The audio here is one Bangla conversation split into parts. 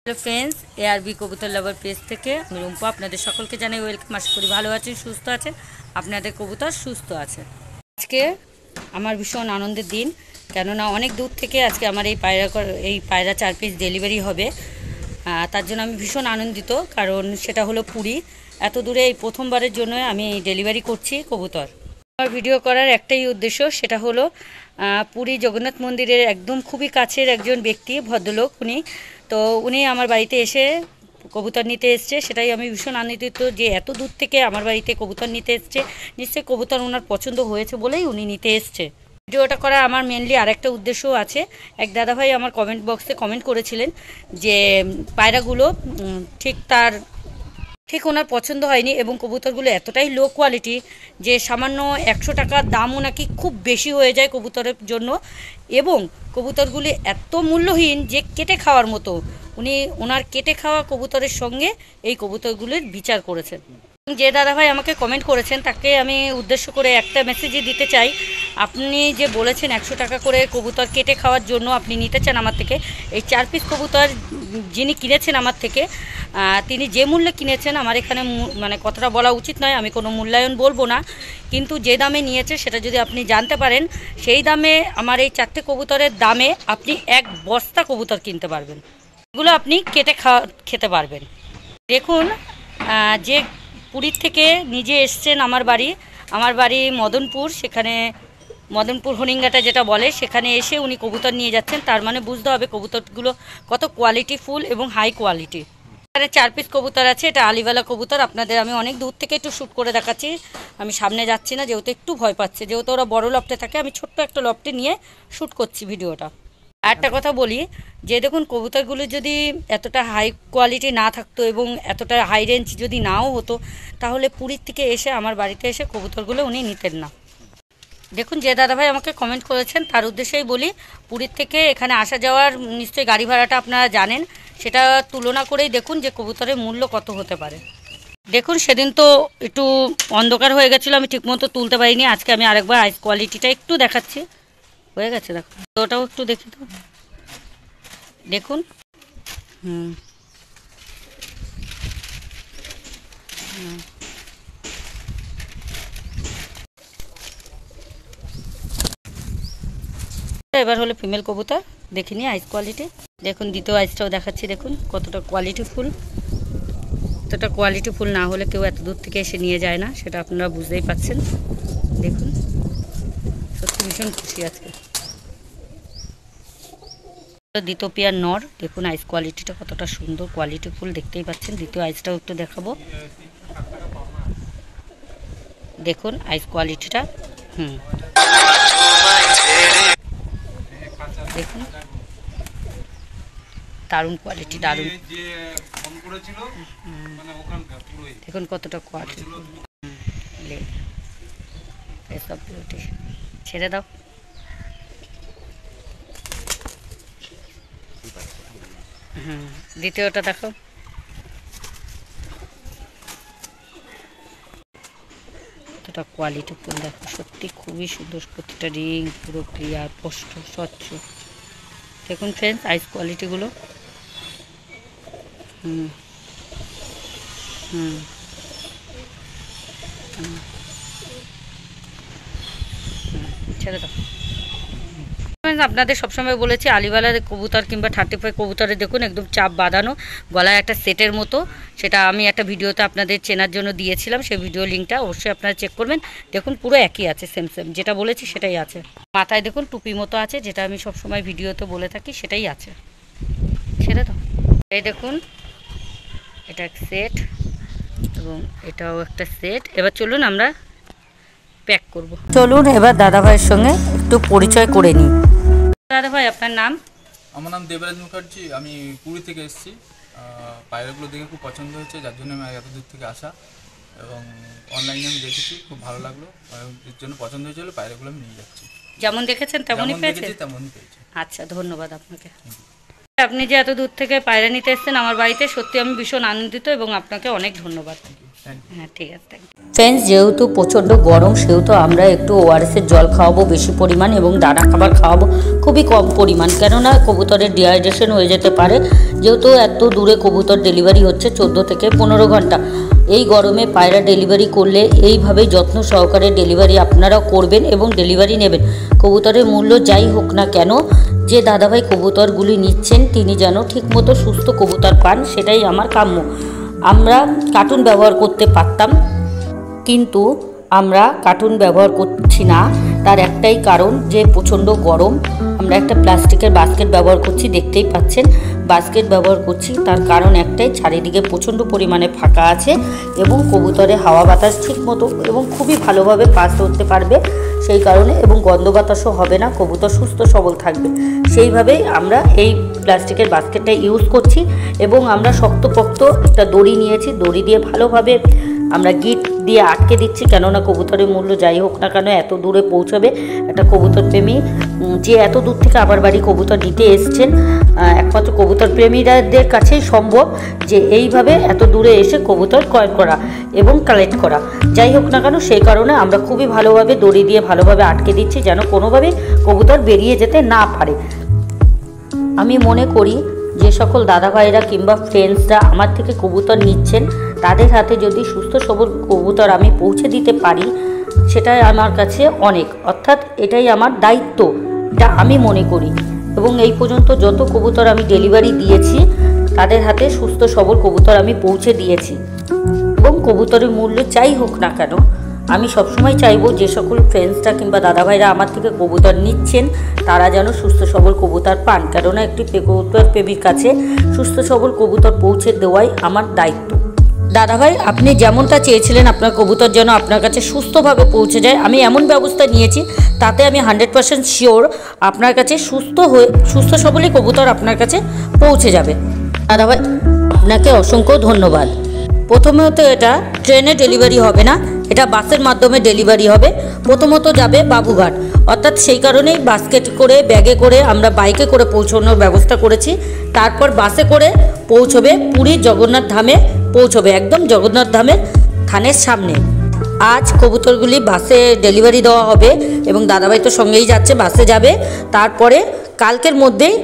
হ্যালো ফ্রেন্ডস, এআরবি কবুতর লাভার পেজ থেকে আমি রুম্পা আপনাদের সকলকে জানাই ওয়েলকাম। আশা করি ভালো আছেন, সুস্থ আছেন, আপনাদের কবুতর সুস্থ আছে। আজকে আমার ভীষণ আনন্দের দিন, কেননা অনেক দূর থেকে আজকে আমার এই পায়রা 4 পিস ডেলিভারি হবে। তার জন্য আমি ভীষণ আনন্দিত, কারণ সেটা হলো পুরী। এত দূরে এই প্রথমবারের জন্য আমি ডেলিভারি করছি কবুতর। আমার ভিডিও করার একটাই উদ্দেশ্য, সেটা হলো পুরী জগন্নাথ মন্দিরের একদম খুবই কাছের একজন ব্যক্তি, ভদ্রলোক উনি। তো উনি আমার বাড়িতে এসে কবুতর নিতে এসছে, সেটাই আমি ভীষণ আনন্দিত যে এত দূর থেকে আমার বাড়িতে কবুতর নিতে এসছে। নিশ্চয়ই কবুতর ওনার পছন্দ হয়েছে বলেই উনি নিতে এসছে। ভিডিওটা করা আমার মেনলি আরেকটা উদ্দেশ্যও আছে। এক দাদাভাই আমার কমেন্ট বক্সে কমেন্ট করেছিলেন যে পায়রাগুলো ঠিক ওনার পছন্দ হয়নি, এবং কবুতরগুলো এতটাই লো কোয়ালিটি যে সামান্য 100 টাকার দামও নাকি খুব বেশি হয়ে যায় কবুতরের জন্য, এবং কবুতরগুলি এত মূল্যহীন যে কেটে খাওয়ার মতো। উনি ওনার কেটে খাওয়া কবুতরের সঙ্গে এই কবুতরগুলির বিচার করেছেন। যে দাদাভাই আমাকে কমেন্ট করেছেন তাকে আমি উদ্দেশ্য করে একটা মেসেজই দিতে চাই। আপনি যে বলেছেন 100 টাকা করে কবুতর কেটে খাওয়ার জন্য আপনি নিতে চান আমার থেকে, এই 4 পিস কবুতর যিনি কিনেছেন আমার থেকে, তিনি যে মূল্যে কিনেছেন, আমার এখানে মানে কথাটা বলা উচিত নয়, আমি কোনো মূল্যায়ন বলবো না, কিন্তু যে দামে নিয়েছে সেটা যদি আপনি জানতে পারেন, সেই দামে আমার এই 4টে কবুতরের দামে আপনি 1 বস্তা কবুতর কিনতে পারবেন। এগুলো আপনি কেটে খেতে পারবেন। দেখুন, যে পুরীর থেকে নিজে এসছেন আমার বাড়ি মদনপুর, সেখানে মদনপুর হরিঙ্গাটা যেটা বলে, সেখানে এসে উনি কবুতর নিয়ে যাচ্ছেন। তার মানে বুঝতে হবে কবুতরগুলো কত কোয়ালিটিফুল এবং হাই কোয়ালিটি। এখানে 4 পিস কবুতর আছে, এটা আলিওয়ালা কবুতর। আপনাদের আমি অনেক দূর থেকে একটু শ্যুট করে দেখাচ্ছি, আমি সামনে যাচ্ছি না, যেহেতু একটু ভয় পাচ্ছে, যেহেতু ওরা বড় লফটে থাকে, আমি ছোট্ট একটা লফটে নিয়ে শ্যুট করছি ভিডিওটা। একটা কথা বলি, যে দেখুন কবুতরগুলো যদি এতটা হাই কোয়ালিটি না থাকতো এবং এতটা হাই রেঞ্জ যদি নাও হতো, তাহলে পুরীর থেকে এসে আমার বাড়িতে এসে কবুতরগুলো উনি নিতেন না। দেখুন, যে দাদাভাই আমাকে কমেন্ট করেছেন তার উদ্দেশ্যেই বলি, পুরীর থেকে এখানে আসা যাওয়ার নিশ্চয়ই গাড়ি ভাড়াটা আপনারা জানেন, সেটা তুলনা করেই দেখুন যে কবুতরের মূল্য কত হতে পারে। দেখুন, সেদিন তো একটু অন্ধকার হয়ে গেছিলো, আমি ঠিকমতো তুলতে পারিনি। আজকে আমি আরেকবার আইস কোয়ালিটিটা একটু দেখাচ্ছি। হয়ে গেছে, দেখো ওটাও একটু দেখি তো, দেখুন। এবার হলো ফিমেল কবুতর, দেখিনি আইস কোয়ালিটি। দেখুন, দ্বিতীয় আইসটাও দেখাচ্ছি, দেখুন কতটা কোয়ালিটিফুল। এতটা কোয়ালিটিফুল না হলে কেউ এত দূর থেকে এসে নিয়ে যায় না, সেটা আপনারা বুঝতেই পাচ্ছেন। দেখুন, সত্যি ভীষণ খুশি আজকে। দ্বিতীয় পেয়ার নর, দেখুন আইস কোয়ালিটিটা কতটা সুন্দর কোয়ালিটিফুল, দেখতেই পাচ্ছেন। দ্বিতীয় আইসটাও একটু দেখাবো, দেখুন আইস কোয়ালিটিটা। দেখুন, দারুণ কোয়ালিটি, দারুণ। দেখুন কতটা কোয়ালিটি, এসব বিউটি। ছেড়ে দাও। দ্বিতীয়টা দেখো, কতটা কোয়ালিটিফুল, দেখো সত্যি খুবই সুন্দর। প্রতিটা রিং পুরো ক্লিয়ার, স্পষ্ট, স্বচ্ছ। দেখুন ফ্রেন্ডস, আইস কোয়ালিটিগুলো। ছেড়ে দাও। আপনাদের সবসময় বলেছি, আলিওয়ালার কবুতর কিংবা 35 কবুতরে দেখুন একদম চাপ বাঁধানো, গলায় একটা সেটের মতো। সেটা আমি একটা ভিডিওতে আপনাদের চেনার জন্য দিয়েছিলাম, সেই ভিডিও লিঙ্কটা অবশ্যই আপনারা চেক করবেন। দেখুন পুরো একই আছে, সেম যেটা বলেছি সেটাই আছে। মাথায় দেখুন টুপি মতো আছে, যেটা আমি সবসময় ভিডিওতে বলে থাকি, সেটাই আছে। ছেড়ে দাও। এই দেখুন, এটা এক সেট এবং এটাও একটা সেট। এবার চলুন আমরা প্যাক করব। চলুন এবার দাদাভাইয়ের সঙ্গে একটু পরিচয় করে নিই। দাদাভাই, আপনার নাম? আমার নাম দেবরাজ মুখার্জি, আমি পুরী থেকে এসেছি। পায়রাগুলো দেখে খুব পছন্দ হয়েছে, যার জন্য আমি এত দূর থেকে আসা, এবং অনলাইনে আমি দেখেছি, খুব ভালো লাগলো, এর জন্য পছন্দ হয়েছিল। পায়রাগুলো আমি নিয়ে যাচ্ছি। যেমন দেখেছেন তেমনই পেয়েছেন? তেমনই পেয়েছি। আচ্ছা, ধন্যবাদ আপনাকে। আপনি যে এত দূর থেকে পায়রা নিতে এসেছেন আমার বাড়িতে, সত্যি আমি ভীষণ আনন্দিত, এবং আপনাকে অনেক ধন্যবাদ। Thank you. হ্যাঁ ঠিক আছে। ফ্রেন্ডস, যেহেতু প্রচণ্ড গরম সেহেতু আমরা একটু ওআরএসের জল খাওয়াবো বেশি পরিমাণ এবং দানা খাবার খাওয়াবো খুবই কম পরিমাণ, কেননা কবুতরের ডিহাইড্রেশন হয়ে যেতে পারে। যেহেতু এত দূরে কবুতর ডেলিভারি হচ্ছে 14 থেকে 15 ঘন্টা, এই গরমে পায়রা ডেলিভারি করলে এইভাবেই যত্ন সহকারে ডেলিভারি আপনারাও করবেন এবং ডেলিভারি নেবেন। কবুতরের মূল্য যাই হোক না কেন, যে দাদাভাই কবুতরগুলি নিচ্ছেন তিনি যেন ঠিকমতো সুস্থ কবুতর পান, সেটাই আমার কাম্য। আমরা কার্টুন ব্যবহার করতে পারতাম, কিন্তু আমরা কার্টুন ব্যবহার করছি না। তার একটাই কারণ যে প্রচণ্ড গরম। আমরা একটা প্লাস্টিকের বাস্কেট ব্যবহার করছি, দেখতেই পাচ্ছেন বাস্কেট ব্যবহার করছি। তার কারণ একটাই, চারিদিকে প্রচণ্ড পরিমাণে ফাঁকা আছে এবং কবুতরে হাওয়া বাতাস ঠিক মতো এবং খুবই ভালোভাবে পাস করতে পারবে সেই কারণে, এবং গন্ধ বাতাসও হবে না, কবুতর সুস্থ সবল থাকবে। সেইভাবেই আমরা এই প্লাস্টিকের বাস্কেটটা ইউজ করছি এবং আমরা শক্তপোক্ত একটা দড়ি নিয়েছি, দড়ি দিয়ে ভালোভাবে আমরা গিট দিয়ে আটকে দিচ্ছি, কেননা কবুতরের মূল্য যাই হোক না কেন এত দূরে পৌঁছবে একটা কবুতর প্রেমী যে এত দূর থেকে আবার বাড়ি কবুতর নিতে এসছেন, একমাত্র কবুতর প্রেমীদের কাছেই সম্ভব যে এইভাবে এত দূরে এসে কবুতর ক্রয় করা এবং কালেক্ট করা। যাই হোক না কেন সেই কারণে আমরা খুবই ভালোভাবে দড়ি দিয়ে ভালোভাবে আটকে দিচ্ছি যেন কোনোভাবেই কবুতর বেরিয়ে যেতে না পারে। আমি মনে করি যে সকল দাদাভাইরা কিংবা ফ্রেন্ডসরা আমার থেকে কবুতর নিচ্ছেন তাদের হাতে যদি সুস্থ সবল কবুতর আমি পৌঁছে দিতে পারি সেটাই আমার কাছে অনেক, অর্থাৎ এটাই আমার দায়িত্ব, এটা আমি মনে করি। এবং এই পর্যন্ত যত কবুতর আমি ডেলিভারি দিয়েছি তাদের হাতে সুস্থ সবল কবুতর আমি পৌঁছে দিয়েছি। এবং কবুতরের মূল্য যাই হোক না কেন আমি সবসময় চাইবো যে সকল ফ্রেন্ডসরা কিংবা দাদাভাইরা আমার থেকে কবুতর নিচ্ছেন তারা যেন সুস্থ সবল কবুতর পান, কেননা একটি কবুতর প্রেমীর কাছে সুস্থ সবল কবুতর পৌঁছে দেওয়াই আমার দায়িত্ব। দাদাভাই, আপনি যেমনটা চেয়েছিলেন আপনার কবুতর যেন আপনার কাছে সুস্থভাবে পৌঁছে যায়, আমি এমন ব্যবস্থা নিয়েছি তাতে আমি 100% শিওর আপনার কাছে সুস্থ সবলই কবুতর আপনার কাছে পৌঁছে যাবে। দাদাভাই, আপনাকে অসংখ্য ধন্যবাদ। প্রথমত এটা ট্রেনে ডেলিভারি হবে না, এটা বাসের মাধ্যমে ডেলিভারি হবে। প্রথমত যাবে বাবুঘাট, অর্থাৎ সেই কারণেই বাস্কেট করে ব্যাগে করে আমরা বাইকে করে পৌঁছানোর ব্যবস্থা করেছি। তারপর বাসে করে পৌঁছবে পুরীর জগন্নাথ ধামে, পৌঁছবে একদম জগন্নাথ ধামের থানের সামনে। আজ কবুতরগুলি বাসে ডেলিভারি দেওয়া হবে এবং দাদাভাই তো সঙ্গেই যাচ্ছে, বাসে যাবে। তারপরে কালকের মধ্যেই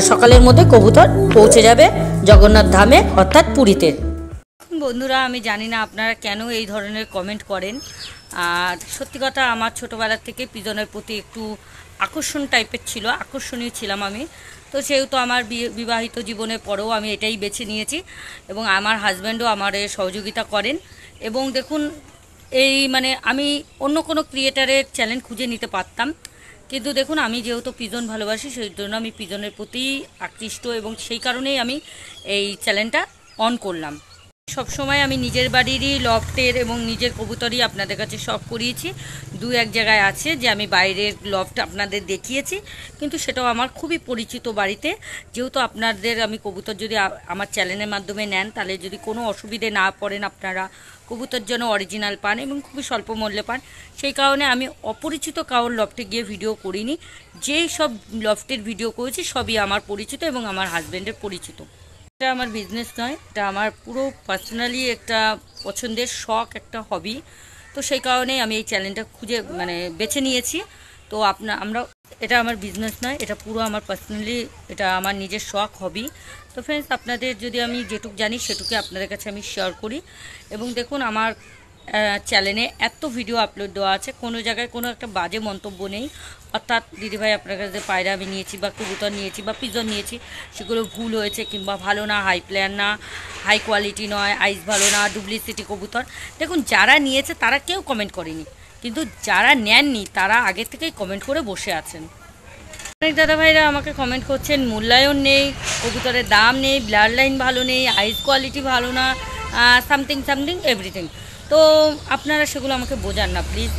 সকালের মধ্যে কবুতর পৌঁছে যাবে জগন্নাথ ধামে অর্থাৎ পুরীতে। বন্ধুরা, আমি জানি না আপনারা কেন এই ধরনের কমেন্ট করেন, আর সত্যি কথা আমার ছোটোবেলার থেকে পিজনের প্রতি একটু আকর্ষণ টাইপের ছিল, আকর্ষণীয় ছিলাম আমি। তো সেহেতু আমার বিবাহিত জীবনের পরেও আমি এটাই বেছে নিয়েছি এবং আমার হাজব্যান্ডও আমার সহযোগিতা করেন। এবং দেখুন এই আমি অন্য কোনো ক্রিয়েটারের চ্যানেল খুঁজে নিতে পারতাম, কিন্তু দেখুন আমি যেহেতু পিজন ভালোবাসি সেই জন্য আমি পিজনের প্রতি আকৃষ্ট এবং সেই কারণেই আমি এই চ্যানেলটা অন করলাম। সবসময় আমি নিজের বাড়িরই লফটের এবং নিজের কবুতরই আপনাদের কাছে শখ করিয়েছি। দু এক জায়গায় আছে যে আমি বাইরের লফট আপনাদের দেখিয়েছি, কিন্তু সেটাও আমার খুবই পরিচিত বাড়িতে। যেহেতু আপনাদের আমি কবুতর যদি আমার চ্যানেলের মাধ্যমে নেন তাহলে যদি কোনো অসুবিধে না পড়েন, আপনারা কবুতর যেন অরিজিনাল পান এবং খুবই স্বল্প মূল্যে পান, সেই কারণে আমি অপরিচিত কারোর লফটে গিয়ে ভিডিও করিনি। যেই সব লফটের ভিডিও করেছি সবই আমার পরিচিত এবং আমার হাজব্যান্ডের পরিচিত। এটা আমার বিজনেস নয়, এটা আমার পুরো পার্সোনালি একটা পছন্দের শখ, একটা হবি। তো সেই কারণেই আমি এই চ্যানেলটা খুঁজে বেছে নিয়েছি। তো আমরা এটা আমার বিজনেস নয়, এটা পুরো আমার পার্সোনালি, এটা আমার নিজের শখ, হবি। তো ফ্রেন্ডস, আপনাদের যদি আমি যেটুকু জানি সেটুকু আপনাদের কাছে আমি শেয়ার করি। এবং দেখুন আমার চ্যানেলে এত ভিডিও আপলোড দেওয়া আছে, কোনো জায়গায় কোনো একটা বাজে মন্তব্য নেই। অর্থাৎ দিদিভাই আপনার কাছে পায়রা আমি নিয়েছি বা কবুতর নিয়েছি বা পিজন নিয়েছি সেগুলো ভুল হয়েছে কিংবা ভালো না, হাই প্লেয়ার না, হাই কোয়ালিটি নয়, আইস ভালো না, ডুপ্লিসিটি কবুতর। দেখুন যারা নিয়েছে তারা কেউ কমেন্ট করেনি, কিন্তু যারা নেননি তারা আগে থেকেই কমেন্ট করে বসে আছেন। অনেক দাদাভাইরা আমাকে কমেন্ট করছেন মূল্যায়ন নেই, কবুতরের দাম নেই, ব্লাড লাইন ভালো নেই, আইস কোয়ালিটি ভালো না, সামথিং এভরিথিং। তো আপনারা সেগুলো আমাকে বোঝান না প্লিজ।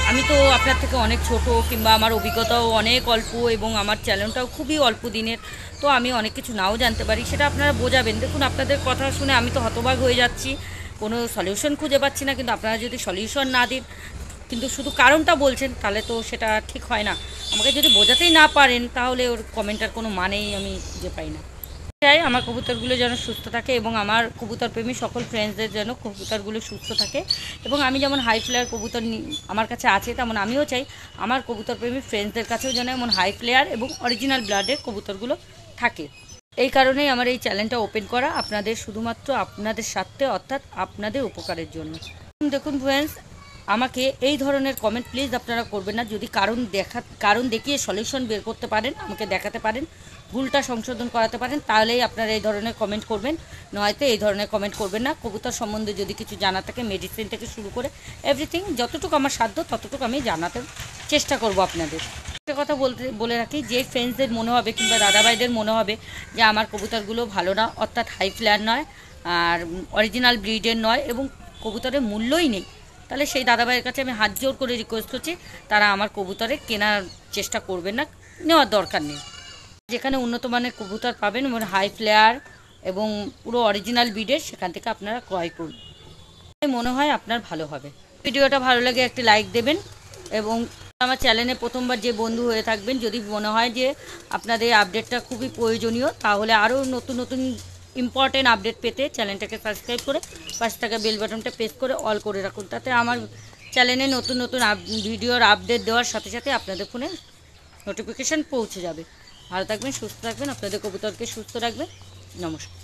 আমি তো আপনার থেকে অনেক ছোট কিংবা আমার অভিজ্ঞতাও অনেক অল্প এবং আমার চ্যানেলটাও খুবই অল্প দিনের, তো আমি অনেক কিছু নাও জানতে পারি, সেটা আপনারা বোঝাবেন। দেখুন আপনাদের কথা শুনে আমি তো হতবাক হয়ে যাচ্ছি, কোনো সলিউশন খুঁজে পাচ্ছি না। কিন্তু আপনারা যদি সলিউশন না দিন কিন্তু শুধু কারণটা বলছেন তাহলে তো সেটা ঠিক হয় না। আমাকে যদি বোঝাতেই না পারেন তাহলে ওর কমেন্টার কোনো মানেই আমি খুঁজে পাই না। চাই আমার কবুতরগুলো যেন সুস্থ থাকে এবং আমার কবুতর প্রেমী সকল ফ্রেন্ডসদের যেন কবুতরগুলো সুস্থ থাকে এবং আমি যেমন হাই ফ্লেয়ার কবুতর আমার কাছে আছে, তেমন আমিও চাই আমার কবুতর প্রেমী ফ্রেন্ডসদের কাছেও যেন এমন হাই ফ্লেয়ার এবং অরিজিনাল ব্লাডের কবুতরগুলো থাকে। এই কারণেই আমার এই চ্যানেলটা ওপেন করা, আপনাদের শুধুমাত্র আপনাদের স্বার্থে, অর্থাৎ আপনাদের উপকারের জন্য। দেখুন ফ্রেন্ডস, আমাকে এই ধরনের কমেন্ট প্লিজ আপনারা করবেন না। যদি কারণ দেখিয়ে সলিউশন বের করতে পারেন, আমাকে দেখাতে পারেন, ভুলটা সংশোধন করাতে পারেন, তাহলেই আপনারা এই ধরনের কমেন্ট করবেন, নয়তো এই ধরনের কমেন্ট করবেন না। কবুতর সম্বন্ধে যদি কিছু জানা থাকে, মেডিসিন থেকে শুরু করে এভরিথিং, যতটুকু আমার সাধ্য ততটুকু আমি জানাতে চেষ্টা করব আপনাদের। একটা কথা বলে রাখি, যে ফ্রেন্ডসদের মনে হবে কিংবা দাদাভাইদের মনে হবে যে আমার কবুতরগুলো ভালো না, অর্থাৎ হাই ফ্লেয়ার নয় আর অরিজিনাল ব্রিডের নয় এবং কবুতরের মূল্যই নেই, তাহলে সেই দাদাভাইয়ের কাছে আমি হাত জোর করে রিকোয়েস্ট করছি, তারা আমার কবুতরে কেনার চেষ্টা করবেন না, নেওয়ার দরকার নেই। যেখানে উন্নত মানের কবুতর পাবেন এবং হাই ফ্লেয়ার এবং পুরো অরিজিনাল ব্রিডের, সেখান থেকে আপনারা ক্রয় করুন, মনে হয় আপনার ভালো হবে। ভিডিওটা ভালো লাগে একটি লাইক দেবেন এবং আমার চ্যানেলে প্রথমবার যে বন্ধু হয়ে থাকবেন, যদি মনে হয় যে আপনাদের আপডেটটা খুবই প্রয়োজনীয়, তাহলে আরও নতুন নতুন ইম্পর্টেন্ট আপডেট পেতে চ্যানেলটাকে সাবস্ক্রাইব করে পাশে থাকা বেল বাটনটা প্রেস করে অল করে রাখুন, তাতে আমার চ্যানেলে নতুন নতুন ভিডিওর আপডেট দেওয়ার সাথে সাথে আপনাদের ফোনে নোটিফিকেশান পৌঁছে যাবে। ভালো থাকবেন, সুস্থ থাকবেন, আপনাদের কবুতরকে সুস্থ রাখবেন। নমস্কার।